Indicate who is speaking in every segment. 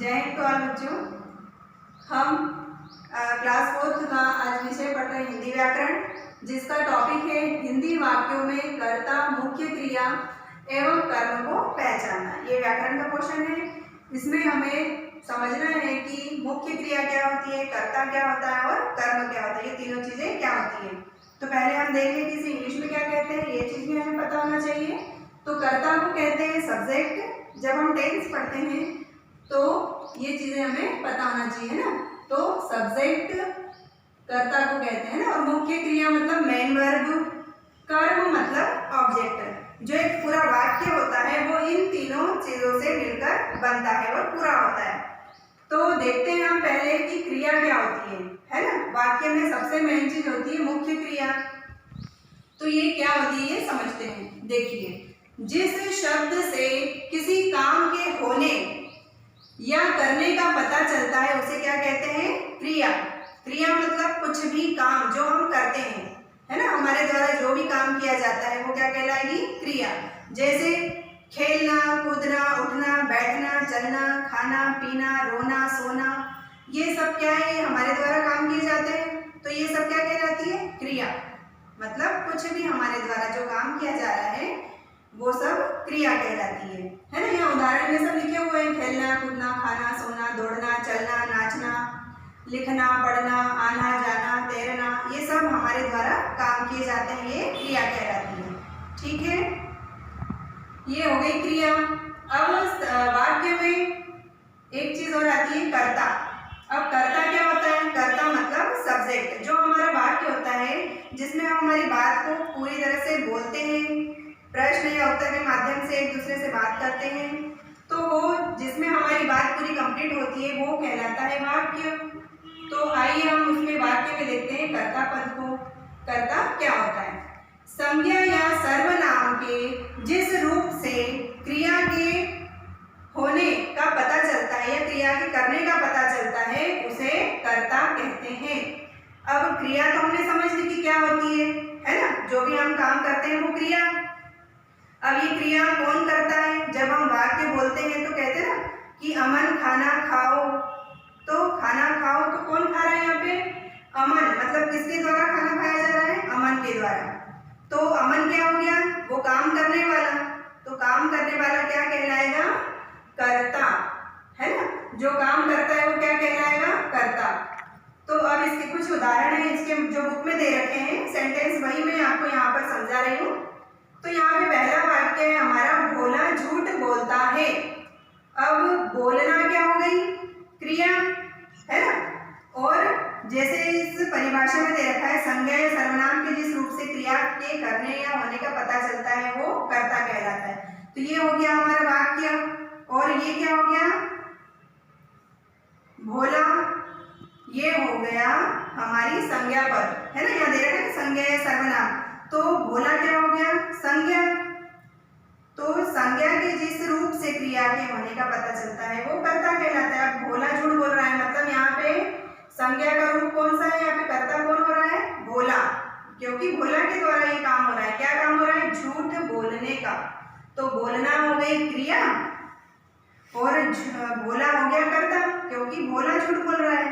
Speaker 1: जय Hind to all बच्चों। हम क्लास 4 का आज विषय पढ़ रहे हैं हिंदी व्याकरण, जिसका टॉपिक है हिंदी वाक्यों में कर्ता, मुख्य क्रिया एवं कर्म को पहचानना। ये व्याकरण का क्वेश्चन है। इसमें हमें समझना है कि मुख्य क्रिया क्या होती है, कर्ता क्या होता है और कर्म क्या होता है, ये तीनों चीजें क्या होती है। तो पहले हम देख लें कि इसे इंग्लिश में क्या कहते हैं, ये चीज भी हमें पता होना चाहिए। तो कर्ता को कहते हैं सब्जेक्ट। जब हम टेंस पढ़ते हैं तो ये चीजें हमें पता होना चाहिए ना। तो सब्जेक्ट कर्ता को कहते हैं ना, और मुख्य क्रिया मतलब मेन वर्ब, कर्म मतलब ऑब्जेक्ट। जो एक पूरा वाक्य होता है वो इन तीनों चीजों से मिलकर बनता है और पूरा होता है। तो देखते हैं हम पहले कि क्रिया क्या होती है ना। वाक्य में सबसे मेन चीज होती है मुख्य क्रिया। तो ये क्या होती है ये समझते हैं। देखिए, जिस शब्द से किसी काम के होने या करने का पता चलता है उसे क्या कहते हैं, क्रिया। क्रिया मतलब कुछ भी काम जो हम करते हैं, है ना, हमारे द्वारा जो भी काम किया जाता है वो क्या कहलाएगी, क्रिया। जैसे खेलना, कूदना, उठना, बैठना, चलना, खाना, पीना, रोना, सोना, ये सब क्या है, ये हमारे द्वारा काम किए जाते हैं। तो ये सब क्या कहलाती है, क्रिया। मतलब कुछ भी हमारे द्वारा जो काम किया जा रहा है वो सब क्रिया कहलाती है ना। यहाँ उदाहरण में सब लिखे हुए हैं, खेलना, कूदना, खाना, सोना, दौड़ना, चलना, नाचना, लिखना, पढ़ना, आना जाना, तैरना, ये सब हमारे द्वारा काम किए जाते हैं, ये क्रिया कहलाती है। ठीक है, ये हो गई क्रिया। अब वाक्य में एक चीज और आती है, कर्ता। अब कर्ता क्या होता है, कर्ता मतलब सब्जेक्ट। जो हमारा वाक्य होता है जिसमें हम हमारी बात को पूरी तरह से बोलते हैं, प्रश्न या उत्तर के माध्यम से एक दूसरे से बात करते हैं, तो वो जिसमें हमारी बात पूरी कंप्लीट होती है वो कहलाता है वाक्य। तो आइए हम उसमें वाक्य में देखते हैं कर्ता पद को। कर्ता क्या होता है, संज्ञा या सर्वनाम के जिस रूप से क्रिया के होने का पता चलता है या क्रिया के करने का पता चलता है उसे कर्ता कहते हैं। अब क्रिया तो हमने समझ ली कि क्या होती है ना, जो भी हम काम करते हैं वो क्रिया। अब ये क्रिया कौन करता है, जब हम वाक्य बोलते हैं तो कहते हैं ना कि अमन खाना खाओ, तो खाना खाओ तो कौन खा रहा है यहाँ पे, अमन। मतलब किसके द्वारा खाना खाया जा रहा है, अमन के द्वारा। तो अमन क्या हो गया, वो काम करने वाला। तो काम करने वाला क्या कहलाएगा, कर्ता, है ना। जो काम करता है वो क्या कहलाएगा, कर्ता। तो अब इसके कुछ उदाहरण है, इसके जो बुक में दे रखे हैं सेंटेंस, वही मैं आपको यहाँ पर समझा रही हूँ। तो यहाँ पे पहला वाक्य है हमारा, भोला झूठ बोलता है। अब बोलना क्या हो गई, क्रिया, है ना। और जैसे इस परिभाषा में दे रखा है, संज्ञा या सर्वनाम के जिस रूप से क्रिया के करने या होने का पता चलता है वो कर्ता कहलाता है। तो ये हो गया हमारा वाक्य। और ये क्या हो गया, भोला, ये हो गया हमारी संज्ञा पद, है ना। यहाँ दे रखा है संज्ञा या सर्वनाम, तो भोला क्या हो गया, संज्ञा। तो संज्ञा के जिस रूप से क्रिया के होने का पता चलता है वो कर्ता कहलाता है। अब भोला झूठ बोल रहा है, मतलब यहाँ पे संज्ञा का रूप कौन सा है, यहाँ पे कर्ता कौन हो रहा है, भोला, क्योंकि भोला के द्वारा ये काम हो रहा है। क्या काम हो रहा है, झूठ बोलने का। तो बोलना हो गई क्रिया और भोला हो गया कर्ता, क्योंकि भोला झूठ बोल रहा है।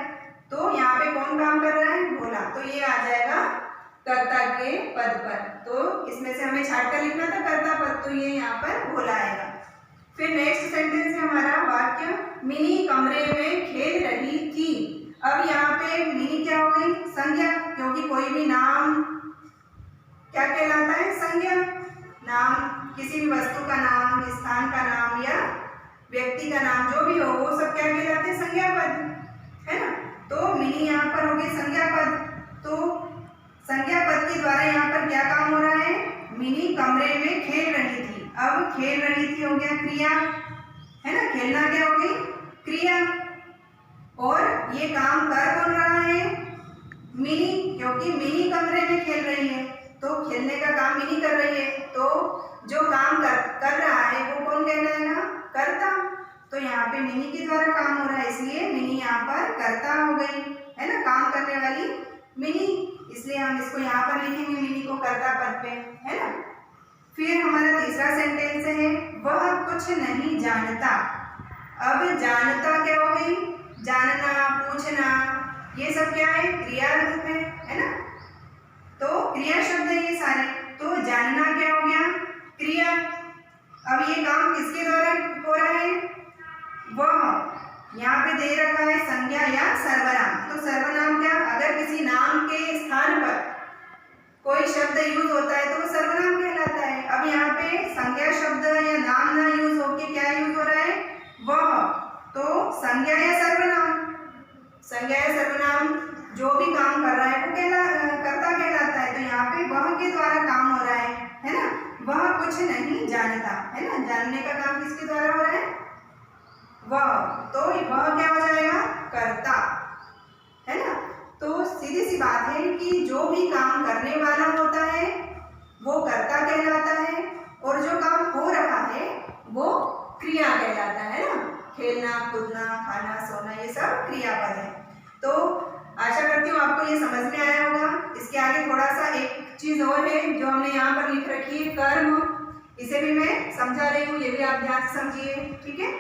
Speaker 1: तो यहाँ पे कौन काम कर रहा है, भोला। तो ये आ जाएगा कर्ता के पद पर। तो इसमें से हमें छाट कर लिखना था कर्ता पद, तो ये यहाँ पर भोला आएगा। फिर नेक्स्ट सेंटेंस है हमारा वाक्य, मिनी कमरे में खेल रही थी। अब यहाँ पे मिनी क्या हो गई, संज्ञा, क्योंकि कोई भी नाम क्या कहलाता है, संज्ञा। नाम किसी भी वस्तु का नाम, स्थान का नाम या व्यक्ति का नाम जो भी हो वो सब क्या कहलाते हैं, संज्ञा पद, है ना। तो मिनी यहाँ पर हो गई संज्ञा पद। तो संज्ञा पद के द्वारा यहाँ पर क्या काम हो रहा है, मिनी कमरे में खेल रही थी। अब खेल रही थी हो गया क्रिया, है ना। खेलना क्या हो गई, क्रिया। और ये काम कर कौन रहा है, मिनी, क्योंकि मिनी कमरे में खेल रही है तो खेलने का काम मिनी कर रही है। तो जो काम कर रहा है वो कौन कहलाएगा, कर्ता। तो यहाँ पे मिनी के द्वारा काम हो रहा है, इसलिए मिनी यहाँ पर कर्ता हो गई, है ना, काम करने वाली मिनी। इसलिए हम इसको यहाँ पर लिखेंगे मिनी को कर्ता पद पे, है ना। फिर हमारा तीसरा सेंटेंस है, वह कुछ नहीं जानता। अब जानता क्या हो गई, जानना, पूछना, ये सब क्या है, क्रिया रूप है ना। तो क्रिया शब्द है ये सारे। तो जानना क्या हो गया, क्रिया। अब ये काम किसके द्वारा हो रहा है, वह। यहाँ पे दे रखा है संज्ञा या सर्वनाम। तो सर्वनाम क्या, अगर किसी नाम के स्थान पर कोई शब्द यूज होता है तो वो सर्वनाम कहलाता है। अब यहाँ पे संज्ञा शब्द या नाम ना यूज होके क्या यूज हो रहा है, वह। तो संज्ञा या सर्वनाम, संज्ञा या सर्वनाम जो भी काम कर रहा है वो कर्ता कहलाता है। तो यहाँ पे वह के द्वारा काम हो रहा है ना। वह कुछ नहीं जानता, है ना। जानने का काम किसके द्वारा हो रहा है, वह। तो वह क्या हो जाएगा, कर्ता, है ना। तो सीधी सी बात है कि जो भी काम करने वाला होता है वो कर्ता कहलाता है, और जो काम हो रहा है वो क्रिया कहलाता है ना। खेलना, कूदना, खाना, सोना, ये सब क्रियापद है। तो आशा करती हूँ आपको ये समझ में आया होगा। इसके आगे थोड़ा सा एक चीज और है जो हमने यहाँ पर लिख रखी है, कर्म। इसे भी मैं समझा रही हूँ, ये भी आप ध्यान से समझिए, ठीक है।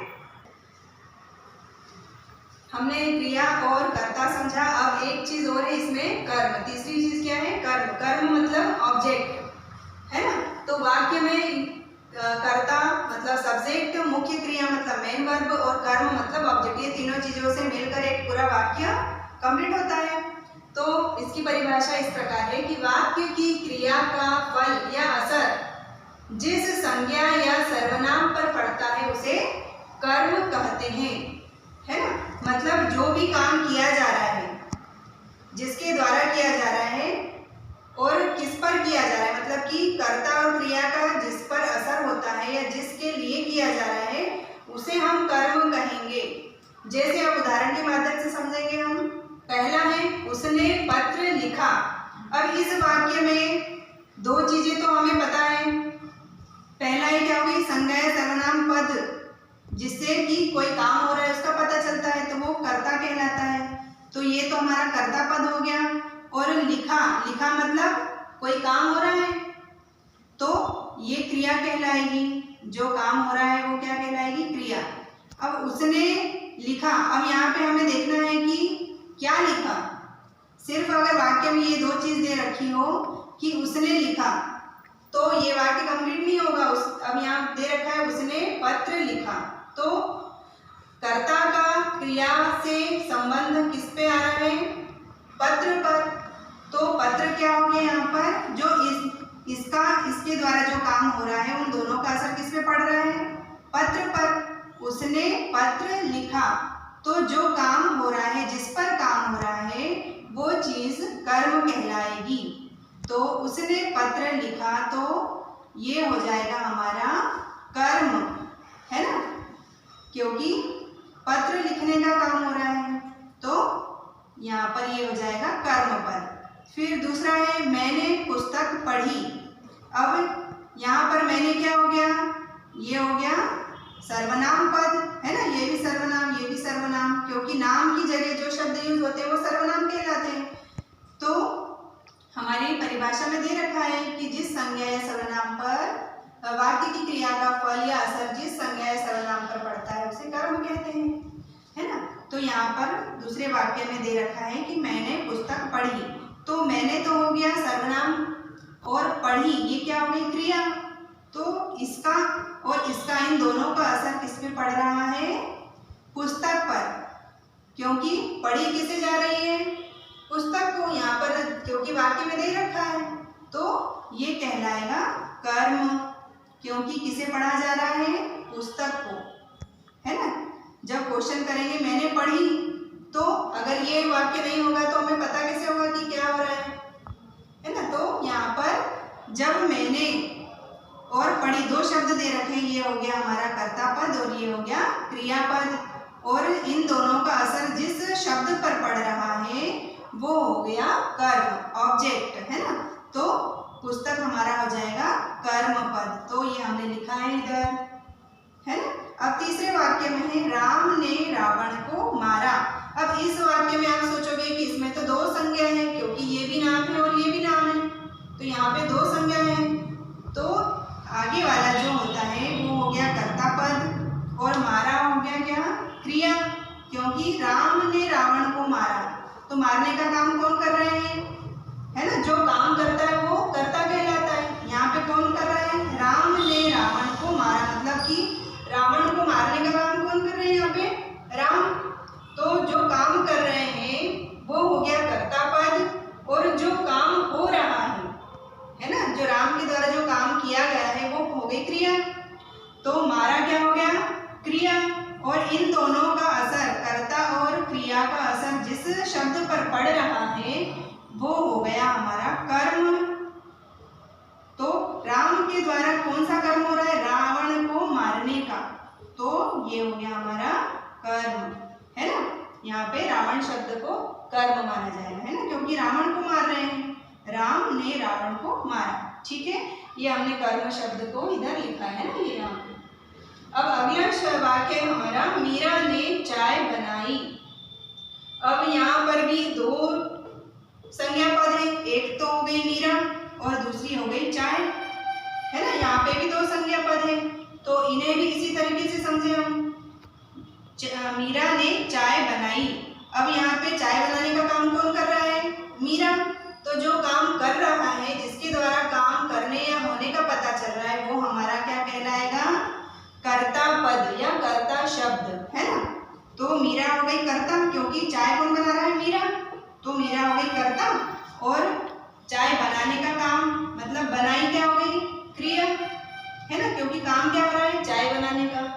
Speaker 1: हमने क्रिया और कर्ता समझा। अब एक चीज और है इसमें, कर्म। तीसरी चीज क्या है, कर्म। कर्म मतलब ऑब्जेक्ट, है ना। तो वाक्य में कर्ता मतलब सब्जेक्ट, मुख्य क्रिया मतलब मेन वर्ब, और कर्म मतलब ऑब्जेक्ट। ये तीनों चीजों से मिलकर एक पूरा वाक्य कंप्लीट होता है। तो इसकी परिभाषा इस प्रकार है कि वाक्य की क्रिया का फल या असर जिस संज्ञा या सर्वनाम पर पड़ता है उसे कर्म कहते हैं, है ना। मतलब जो भी काम किया जा रहा है, जिसके द्वारा किया जा रहा है और किस पर किया जा रहा है, मतलब कि कर्ता और क्रिया का जिस पर असर होता है या जिसके लिए किया जा रहा है उसे हम कर्म कहेंगे। जैसे अब उदाहरण के माध्यम से समझेंगे हम। पहला है, उसने पत्र लिखा। अब इस वाक्य में दो चीजें तो हमें पता है। पहला है क्या हुई, संज्ञा या सर्वनाम पद जिससे कि कोई काम हो रहा है उसका पता चलता है, तो वो कर्ता कहलाता है। तो ये तो हमारा कर्ता पद हो गया। और लिखा, लिखा मतलब कोई काम हो रहा है तो ये क्रिया कहलाएगी। जो काम हो रहा है वो क्या कहलाएगी, क्रिया। अब उसने लिखा, अब यहाँ पे हमें देखना है कि क्या लिखा। सिर्फ अगर वाक्य में ये दो चीज दे रखी हो कि उसने लिखा तो ये वाक्य कंप्लीट नहीं होगा। अब यहाँ दे रखा है उसने पत्र लिखा, तो कर्ता का क्रिया से संबंध किस पे आ रहा है, पत्र पर। तो पत्र क्या हो गया यहाँ पर, जो इसके द्वारा जो काम हो रहा है उन दोनों का असर किस पे पड़ रहा है, पत्र पर। उसने पत्र लिखा, तो जो काम हो रहा है, जिस पर काम हो रहा है वो चीज कर्म कहलाएगी। तो उसने पत्र लिखा, तो ये हो जाएगा हमारा कर्म, है ना, क्योंकि पत्र लिखने का काम हो रहा है। तो यहाँ पर ये हो जाएगा कर्म पद। फिर दूसरा है, मैंने पुस्तक पढ़ी। अब यहाँ पर मैंने क्या हो गया, ये हो गया सर्वनाम पद, है ना। ये भी सर्वनाम, ये भी सर्वनाम, क्योंकि नाम की जगह जो शब्द यूज होते हैं वो सर्वनाम कहलाते हैं। तो हमारी परिभाषा में दे रखा है कि जिस संज्ञा या सर्वनाम पर वाक्य की क्रिया का फल या असर जिस संज्ञा या सर्वनाम पर पड़ता है उसे कर्म कहते हैं, है ना। तो यहाँ पर दूसरे वाक्य में दे रखा है कि मैंने पुस्तक पढ़ी। तो मैंने तो हो गया सर्वनाम और पढ़ी ये क्या हो गई, क्रिया। तो इसका और इसका, इन दोनों का असर किस पे पड़ रहा है, पुस्तक पर, क्योंकि पढ़ी किसे जा रही है, पुस्तक को। यहाँ पर क्योंकि वाक्य में दे रखा है तो ये कहलाएगा कर्म, क्योंकि किसे पढ़ा जा रहा है, पुस्तक को, है ना। जब क्वेश्चन करेंगे मैंने पढ़ी, तो अगर ये वाक्य नहीं होगा तो हमें पता कैसे होगा कि क्या हो रहा है ना। तो यहाँ पर जब मैंने और पढ़ी दो शब्द दे रखे हैं, ये हो गया हमारा कर्ता पद और ये हो गया क्रियापद, और इन दोनों का असर जिस शब्द पर पड़ रहा है वो हो गया कर्म, ऑब्जेक्ट, है ना। तो पुस्तक हमारा हो जाएगा कर्म पद। तो ये हमने लिखा है इधर, है ना। अब तीसरे वाक्य में है, राम ने रावण को मारा। अब इस वाक्य में आप सोचोगे कि इसमें तो दो संज्ञा है, क्योंकि ये भी नाम है और ये भी नाम है, तो यहाँ पे दो संज्ञा है। तो आगे वाला जो होता है वो हो गया कर्ता पद और मारा हो गया क्या, क्योंकि राम ने रावण को मारा। तो मारने का काम कौन कर रहे हैं, है ना, जो काम करता है वो कर्ता कहलाता है। यहाँ पे कौन कर रहा है, राम ने रावण को मारा, मतलब कि रावण को मारने का काम कौन कर रहे हैं यहाँ पे, राम। तो जो काम कर रहे हैं वो हो गया कर्ता पद, और जो काम हो रहा है ना, जो राम के द्वारा जो काम किया गया है वो हो गई क्रिया। तो मारा क्या हो गया, क्रिया। और इन दोनों का असर, कर्ता और क्रिया का असर जिस शब्द पर पड़ रहा है वो हो गया हमारा कर्म। तो राम के द्वारा कौन सा कर्म हो रहा है, रावण को मारने का, तो ये हो गया हमारा कर्म, है ना। यहाँ पे रावण शब्द को कर्म माना जाएगा, है ना, क्योंकि रावण को मार रहे हैं, राम ने रावण को मारा। ठीक है, ये हमने कर्म शब्द को इधर लिखा है ना, ये यहाँ पे। अब अगला वाक्य हमारा, मीरा ने चाय बनाई। अब यहाँ पर भी दो संज्ञा पद है, एक तो हो गई मीरा और दूसरी हो गई चाय, है ना। यहाँ पे भी दो संज्ञा पद है, तो इन्हें भी इसी तरीके से समझे हम। मीरा ने चाय बनाई। अब यहाँ पे चाय बनाने का काम कौन कर रहा है, मीरा। तो जो काम कर रहा है, जिसके द्वारा काम करने या होने का पता चल रहा है, वो हमारा क्या कहलाएगा, कर्ता पद या कर्ता शब्द, है ना। तो मीरा हो गई कर्ता, क्योंकि चाय कौन बना रहा है, मीरा। तो मीरा हो गई कर्ता, और चाय बनाने का काम मतलब बनाई क्या हो गई, क्रिया, है ना, क्योंकि काम क्या हो रहा है, चाय बनाने का।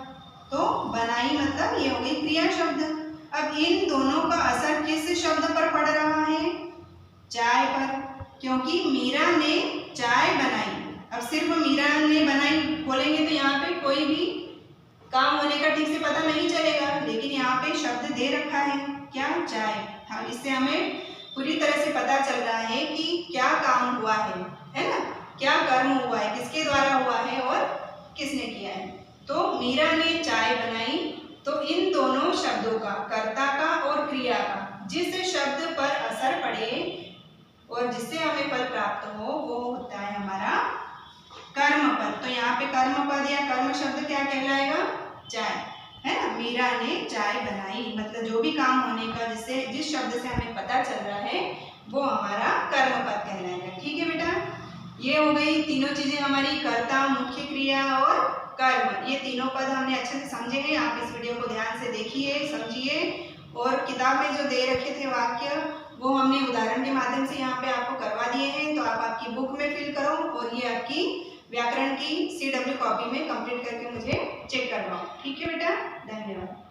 Speaker 1: तो बनाई मतलब ये हो गई क्रिया शब्द। अब इन दोनों का असर किस शब्द पर पड़ रहा है, चाय पर, क्योंकि मीरा ने चाय बनाई। अब सिर्फ मीरा ने बनाई बोलेंगे तो यहाँ पे कोई भी काम होने का ठीक से पता नहीं चलेगा, लेकिन यहाँ पे शब्द दे रखा है क्या, चाय। हाँ, इससे हमें पूरी तरह से पता चल रहा है कि क्या काम हुआ है ना, क्या कर्म हुआ है, किसके द्वारा हुआ है और किसने किया है। तो मीरा ने चाय बनाई। तो इन दोनों शब्दों का, कर्ता का और क्रिया का, जिस शब्द पर असर पड़े और जिससे हमें फल प्राप्त हो, वो होता है हमारा कर्म पद। तो यहाँ पे कर्म पद या कर्म शब्द क्या कहलाएगा, चाय, है ना। मीरा ने चाय बनाई, मतलब जो भी काम होने का जिससे, जिस शब्द से हमें पता चल रहा है, वो हमारा कर्म पद कहलाएगा। ठीक है बेटा, ये हो गई तीनों चीजें हमारी, कर्ता, मुख्य क्रिया और कर्म। ये तीनों पद हमने अच्छे से समझे हैं। आप इस वीडियो को ध्यान से देखिए, समझिए, और किताब में जो दे रखे थे वाक्य वो हमने उदाहरण के माध्यम से यहाँ पे आपको करवा दिए हैं। तो आप आपकी बुक में फिल करो और ये आपकी व्याकरण की CW कॉपी में कंप्लीट करके मुझे चेक करवाओ। ठीक है बेटा, धन्यवाद।